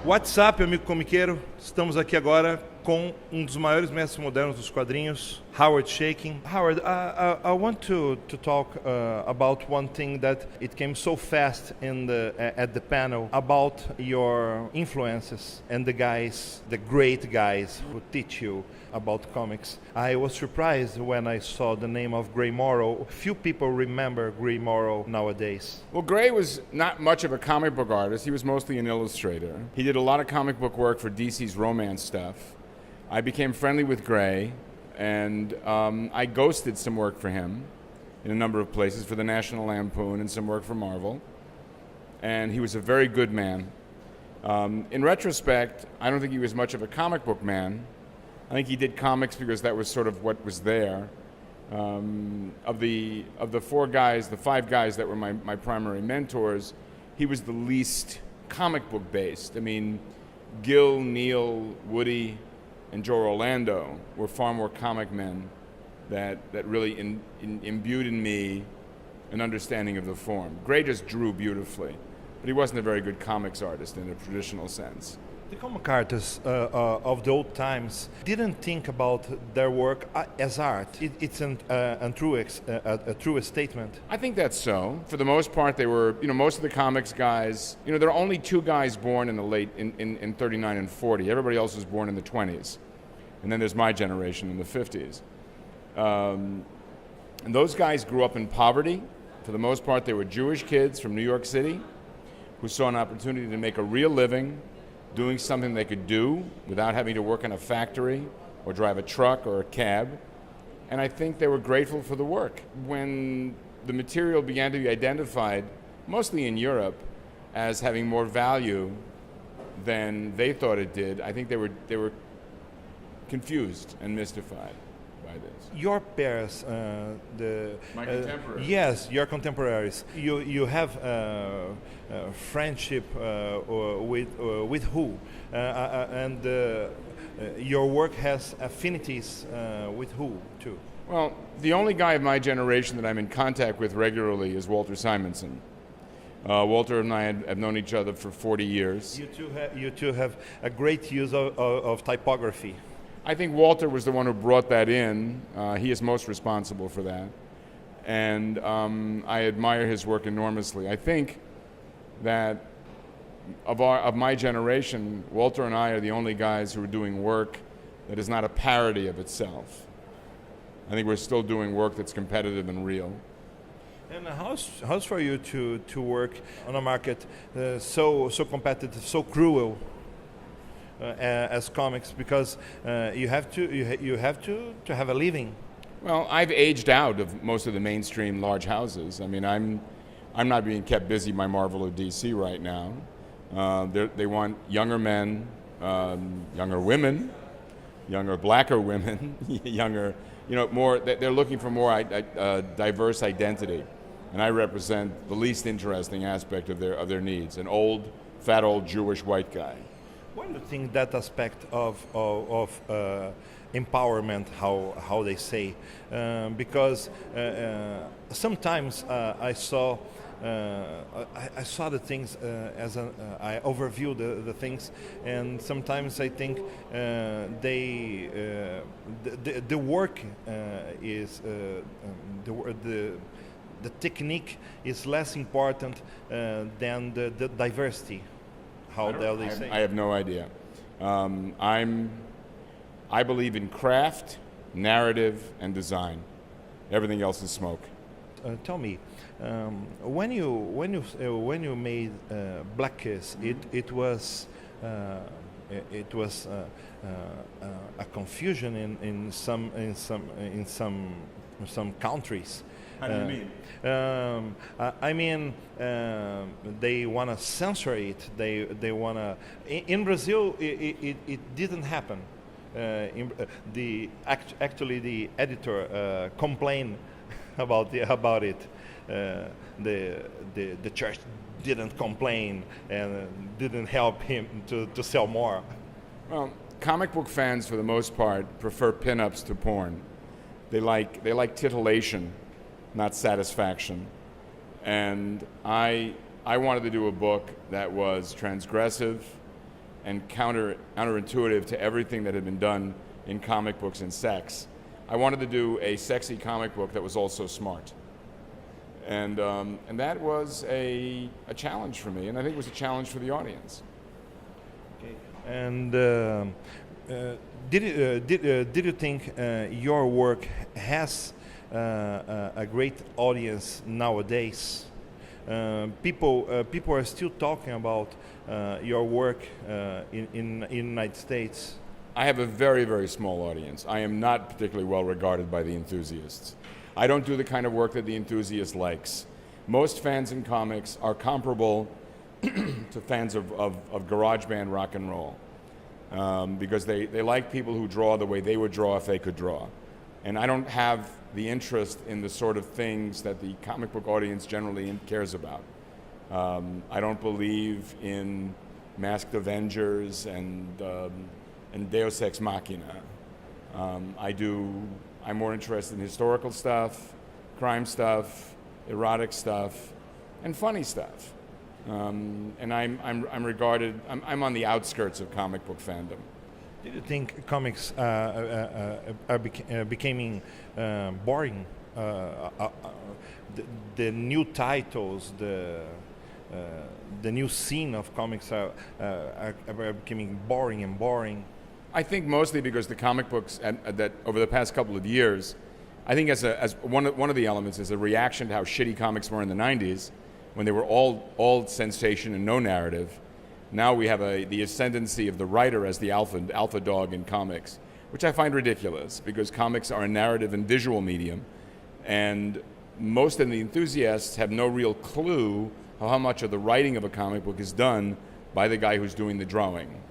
What's up, amigo comiqueiro? Estamos aqui agora com dos maiores mestres modernos dos quadrinhos, Howard Chaykin. Howard, I want to talk about one thing that it came so fast at the panel about your influences and the great guys who teach you about comics. I was surprised when I saw the name of Gray Morrow. Few people remember Gray Morrow nowadays. Well, Gray was not much of a comic book artist. He was mostly an illustrator. He did a lot of comic book work for DC's romance stuff. I became friendly with Gray, and I ghosted some work for him in a number of places, for the National Lampoon and some work for Marvel. And he was a very good man. In retrospect, I don't think he was much of a comic book man. I think he did comics because that was sort of what was there. Of the five guys that were my primary mentors, he was the least comic book based. I mean, Gil, Neil, Woody, and Joe Orlando were far more comic men that really imbued in me an understanding of the form. Gray just drew beautifully, but he wasn't a very good comics artist in a traditional sense. The comic artists of the old times didn't think about their work as art. It's a true statement. I think that's so. For the most part, they were, most of the comics guys, there are only two guys born in the in 39 and 40. Everybody else was born in the 20s. And then there's my generation in the 50s. And those guys grew up in poverty. For the most part, they were Jewish kids from New York City who saw an opportunity to make a real living doing something they could do without having to work in a factory or drive a truck or a cab. And I think they were grateful for the work. When the material began to be identified, mostly in Europe, as having more value than they thought it did, I think they were confused and mystified by this. Your peers, my contemporaries. Yes, your contemporaries. You have friendship with who, and your work has affinities with who too. Well, the only guy of my generation that I'm in contact with regularly is Walter Simonson. Walter and I have known each other for 40 years. You two have a great use of typography. I think Walter was the one who brought that in. He is most responsible for that. And I admire his work enormously. I think that of my generation, Walter and I are the only guys who are doing work that is not a parody of itself. I think we're still doing work that's competitive and real. And how's for you to work on a market so competitive, so cruel as comics, because you have to have a living? Well, I've aged out of most of the mainstream large houses. I mean, I'm not being kept busy by Marvel or DC right now. They want younger men, younger women, younger blacker women, younger, more. They're looking for more diverse identity, and I represent the least interesting aspect of their needs: an old, fat old Jewish white guy. Why do you think that aspect of empowerment, how they say? Because sometimes I saw the things I overview the things, and sometimes I think the work is the technique is less important than the diversity. How do they say? I have no idea. I believe in craft, narrative, and design. Everything else is smoke. Tell me, when you made Black Kiss, it was a confusion in some countries. How do you mean? I mean, they want to censor it. They want to. In Brazil, it didn't happen. Actually, the editor complained about it. The church didn't complain and didn't help him to sell more. Well, comic book fans, for the most part, prefer pinups to porn. They like titillation, not satisfaction. And I wanted to do a book that was transgressive and counterintuitive to everything that had been done in comic books and sex. I wanted to do a sexy comic book that was also smart. And that was a challenge for me, and I think it was a challenge for the audience. Okay. And did you think your work has a great audience nowadays? People are still talking about your work in the United States. I have a very, very small audience. I am not particularly well regarded by the enthusiasts. I don't do the kind of work that the enthusiast likes. Most fans in comics are comparable to fans of garage band rock and roll because they like people who draw the way they would draw if they could draw. And I don't have the interest in the sort of things that the comic book audience generally cares about. I don't believe in masked Avengers and Deus Ex Machina. I'm more interested in historical stuff, crime stuff, erotic stuff, and funny stuff. And I'm on the outskirts of comic book fandom. Did you think comics are becoming boring? The new titles, the new scene of comics are becoming boring and boring. I think mostly because the comic books that over the past couple of years, I think as one of the elements is a reaction to how shitty comics were in the 90s, when they were all sensation and no narrative. Now we have the ascendancy of the writer as the alpha dog in comics, which I find ridiculous because comics are a narrative and visual medium, and most of the enthusiasts have no real clue how much of the writing of a comic book is done by the guy who's doing the drawing.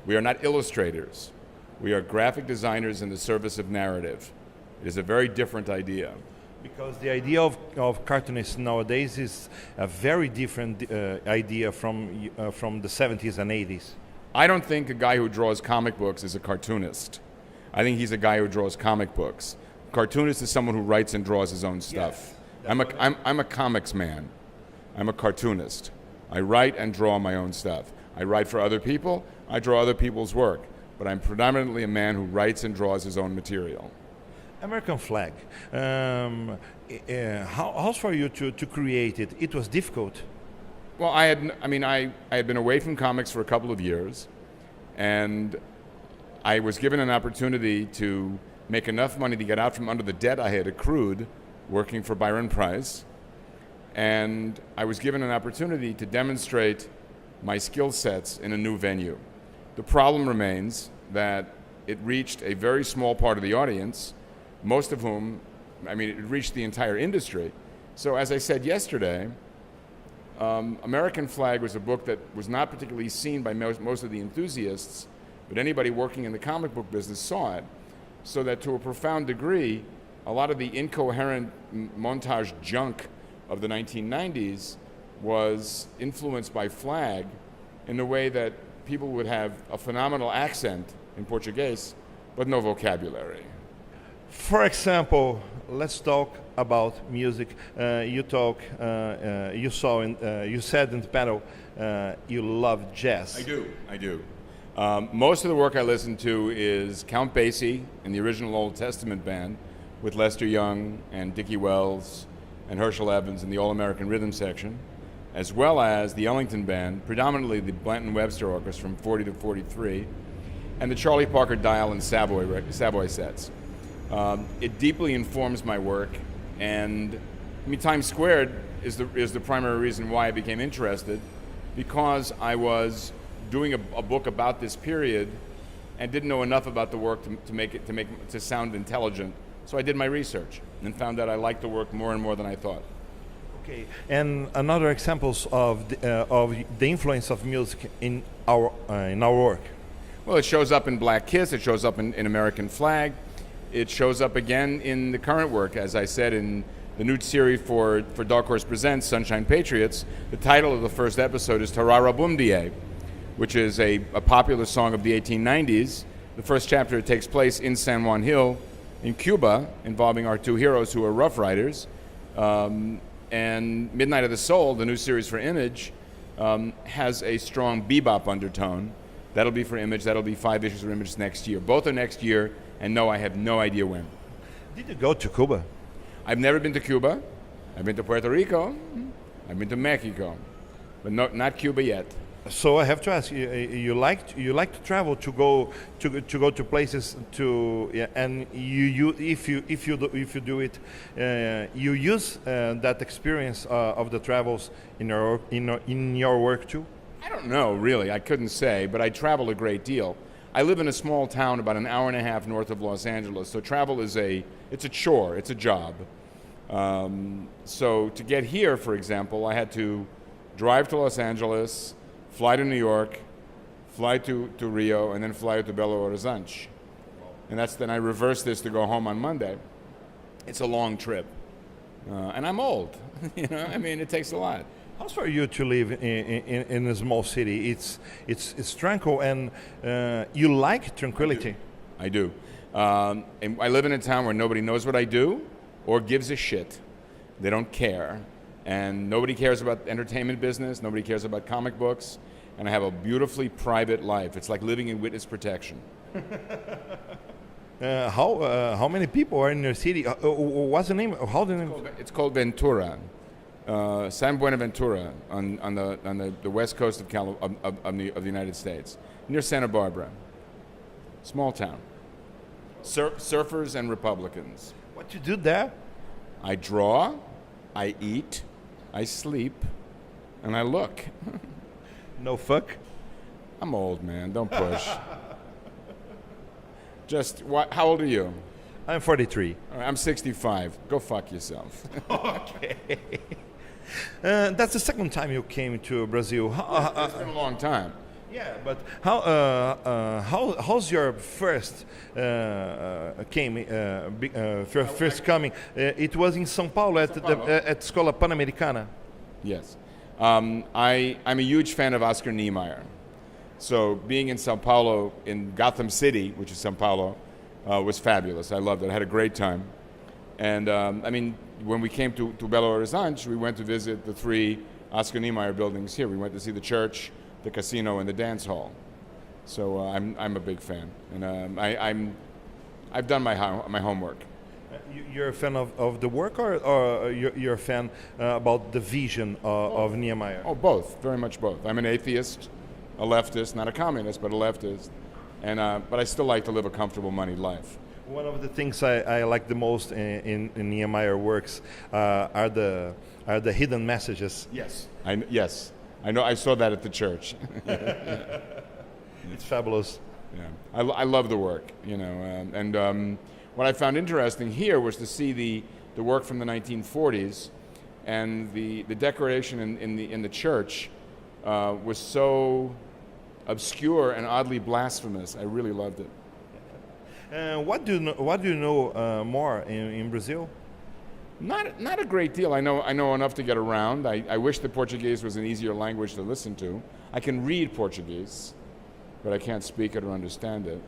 We are not illustrators. We are graphic designers in the service of narrative. It is a very different idea. Because the idea of cartoonists nowadays is a very different idea from the 70s and 80s. I don't think a guy who draws comic books is a cartoonist. I think he's a guy who draws comic books. Cartoonist is someone who writes and draws his own stuff. Yes, I'm a comics man. I'm a cartoonist. I write and draw my own stuff. I write for other people. I draw other people's work. But I'm predominantly a man who writes and draws his own material. American flag. How for you to create it? It was difficult. Well, I had been away from comics for a couple of years, and I was given an opportunity to make enough money to get out from under the debt I had accrued working for Byron Price, and I was given an opportunity to demonstrate my skill sets in a new venue. The problem remains that it reached a very small part of the audience, most of whom, it reached the entire industry. So as I said yesterday, American Flag was a book that was not particularly seen by most of the enthusiasts, but anybody working in the comic book business saw it. So that to a profound degree, a lot of the incoherent montage junk of the 1990s was influenced by Flag in a way that people would have a phenomenal accent in Portuguese, but no vocabulary. For example, let's talk about music. You said in the panel, you love jazz. I do. Most of the work I listen to is Count Basie and the original Old Testament band with Lester Young and Dickie Wells and Herschel Evans in the All-American Rhythm section, as well as the Ellington Band, predominantly the Blanton Webster Orchestra from 40 to 43, and the Charlie Parker Dial and Savoy sets. It deeply informs my work, and Times Squared is the primary reason why I became interested, because I was doing a book about this period and didn't know enough about the work to make it sound intelligent. So I did my research and found that I liked the work more and more than I thought. Okay, and another examples of the influence of music in our work. Well, it shows up in Black Kiss. It shows up in American Flag. It shows up again in the current work, as I said, in the new series for Dark Horse Presents, Sunshine Patriots. The title of the first episode is Tarara Bum Die, which is a popular song of the 1890s. The first chapter takes place in San Juan Hill in Cuba, involving our two heroes who are Rough Riders. And Midnight of the Soul, the new series for Image, has a strong bebop undertone. That'll be for Image. That'll be 5 issues for Image next year. Both are next year, and no, I have no idea when. Did you go to Cuba? I've never been to Cuba. I've been to Puerto Rico. I've been to Mexico, but not Cuba yet. So I have to ask you: you like to travel to go to places and if you do it, you use that experience of the travels in your work too. I don't know, really. I couldn't say, but I travel a great deal. I live in a small town about an hour and a half north of Los Angeles, so travel is it's a chore, it's a job. So to get here, for example, I had to drive to Los Angeles, fly to New York, fly to Rio, and then fly to Belo Horizonte. And then I reverse this to go home on Monday. It's a long trip. And I'm old, I mean, it takes a lot. How's for you to live in a small city? It's tranquil, and you like tranquility. I do. And I live in a town where nobody knows what I do or gives a shit. They don't care. And nobody cares about the entertainment business. Nobody cares about comic books. And I have a beautifully private life. It's like living in witness protection. How many people are in your city? What's the name? How the name? It's called Ventura. San Buenaventura on the west coast of the United States, near Santa Barbara. Small town. Surfers and Republicans. What you do there? I draw, I eat, I sleep, and I look. No fuck? I'm old, man. Don't push. How old are you? I'm 43. All right, I'm 65. Go fuck yourself. Okay. That's the second time you came to Brazil. It's been a long time. Yeah, but how's your first first coming? It was in São Paulo at Escola Pan-Americana. Yes. I'm a huge fan of Oscar Niemeyer. So being in São Paulo, in Gotham City, which is São Paulo, was fabulous. I loved it. I had a great time. And I mean, when we came to Belo Horizonte, we went to visit the 3 Oscar Niemeyer buildings here. We went to see the church, the casino, and the dance hall. So I'm a big fan, and I've done my homework. You're a fan of the work, or you're a fan about the vision of Niemeyer? Oh, both. Very much both. I'm an atheist, a leftist, not a communist, but a leftist, and but I still like to live a comfortable, moneyed life. One of the things I like the most in Niemeyer works are the hidden messages. Yes. Yes. I know. I saw that at the church. It's fabulous. Yeah, I love the work, and what I found interesting here was to see the work from the 1940s, and the decoration in the church was so obscure and oddly blasphemous. I really loved it. What do you know more in Brazil? Not a great deal. I know enough to get around. I wish that Portuguese was an easier language to listen to. I can read Portuguese, but I can't speak it or understand it.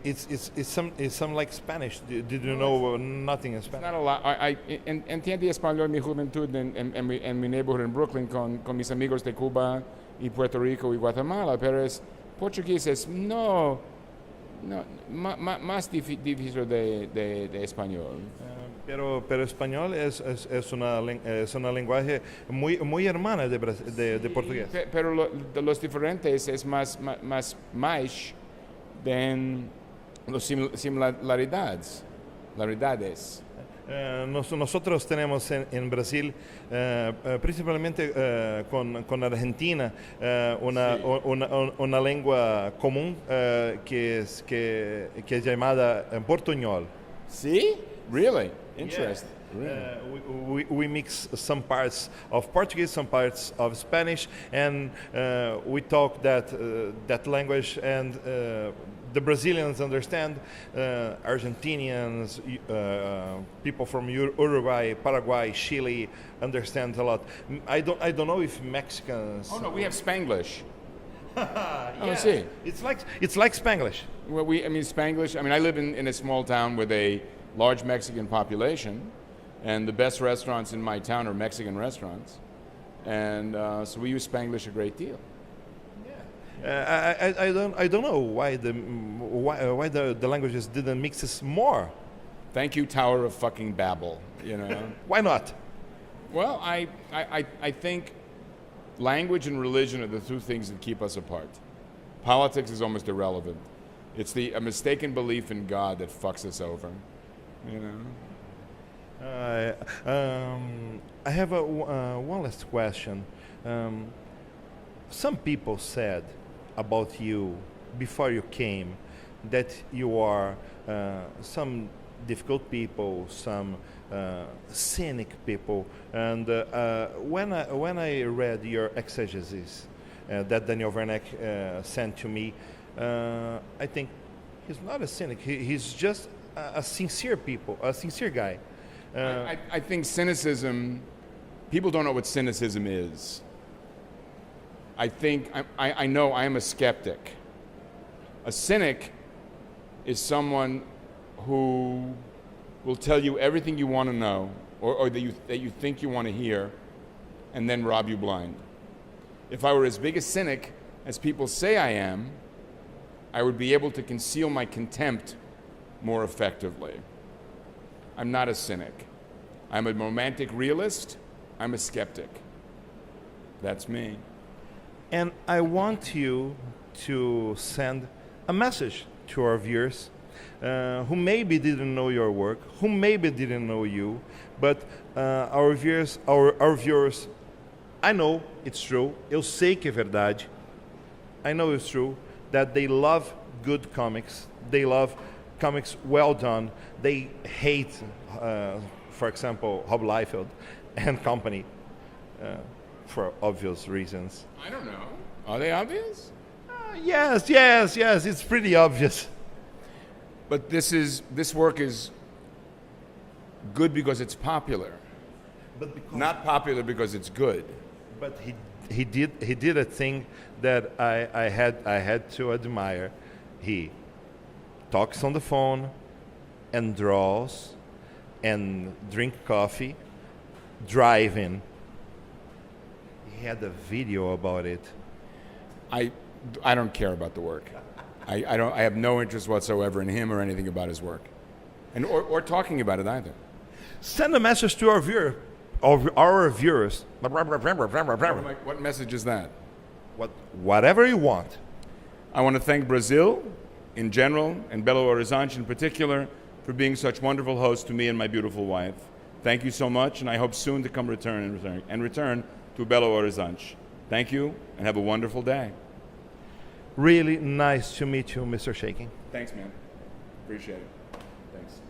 It's some like Spanish. Did you know nothing in Spanish? Not a lot. I entiendo español en mi juventud en mi neighborhood in Brooklyn con mis amigos de Cuba y Puerto Rico y Guatemala, pero portugués es más difícil de español. Pero español es una lenguaje muy hermana de portugués. Pero los diferentes es más de las similaridades. Nosotros tenemos en Brasil, principalmente con Argentina, una lengua común que es llamada portuñol. ¿Sí? Really? Interesting. Yeah. We mix some parts of Portuguese, some parts of Spanish, and we talk that language, and the Brazilians understand, Argentinians, people from Uruguay, Paraguay, Chile understand a lot. I don't know if Mexicans. Oh no, we have Spanglish. Yeah. See. It's like Spanglish. Well, Spanglish. I live in a small town with a large Mexican population, and the best restaurants in my town are Mexican restaurants, and so we use Spanglish a great deal. I don't know why the languages didn't mix us more. Thank you, Tower of fucking Babel. You know. Why not? Well, I think language and religion are the two things that keep us apart. Politics is almost irrelevant. It's a mistaken belief in God that fucks us over. You know. I have one last question. Some people said about you before you came that you are some difficult people, some cynic people, and when I read your exegesis that Daniel Werneck sent to me, I think he's not a cynic. He's just a sincere guy. I think cynicism. People don't know what cynicism is. I know I am a skeptic. A cynic is someone who will tell you everything you want to know or that you think you want to hear and then rob you blind. If I were as big a cynic as people say I am, I would be able to conceal my contempt more effectively. I'm not a cynic. I'm a romantic realist. I'm a skeptic. That's me. And I want you to send a message to our viewers who maybe didn't know your work, who maybe didn't know you, but our viewers, I know it's true, eu sei que é verdade, I know it's true, that they love good comics, they love comics well done, they hate, for example, Rob Liefeld and company. For obvious reasons. I don't know. Are they obvious? Yes, it's pretty obvious. But this work is good because it's popular. But because not popular because it's good. But he did a thing that I had to admire. He talks on the phone and draws and drink coffee, driving. He had a video about it. I don't care about the work. I have no interest whatsoever in him or anything about his work, and or talking about it either. Send a message to our viewers. What message is that? Whatever you want. I want to thank Brazil in general and Belo Horizonte in particular for being such wonderful hosts to me and my beautiful wife. Thank you so much, and I hope soon to return to Belo Horizonte. Thank you, and have a wonderful day. Really nice to meet you, Mr. Chaykin. Thanks, man. Appreciate it. Thanks.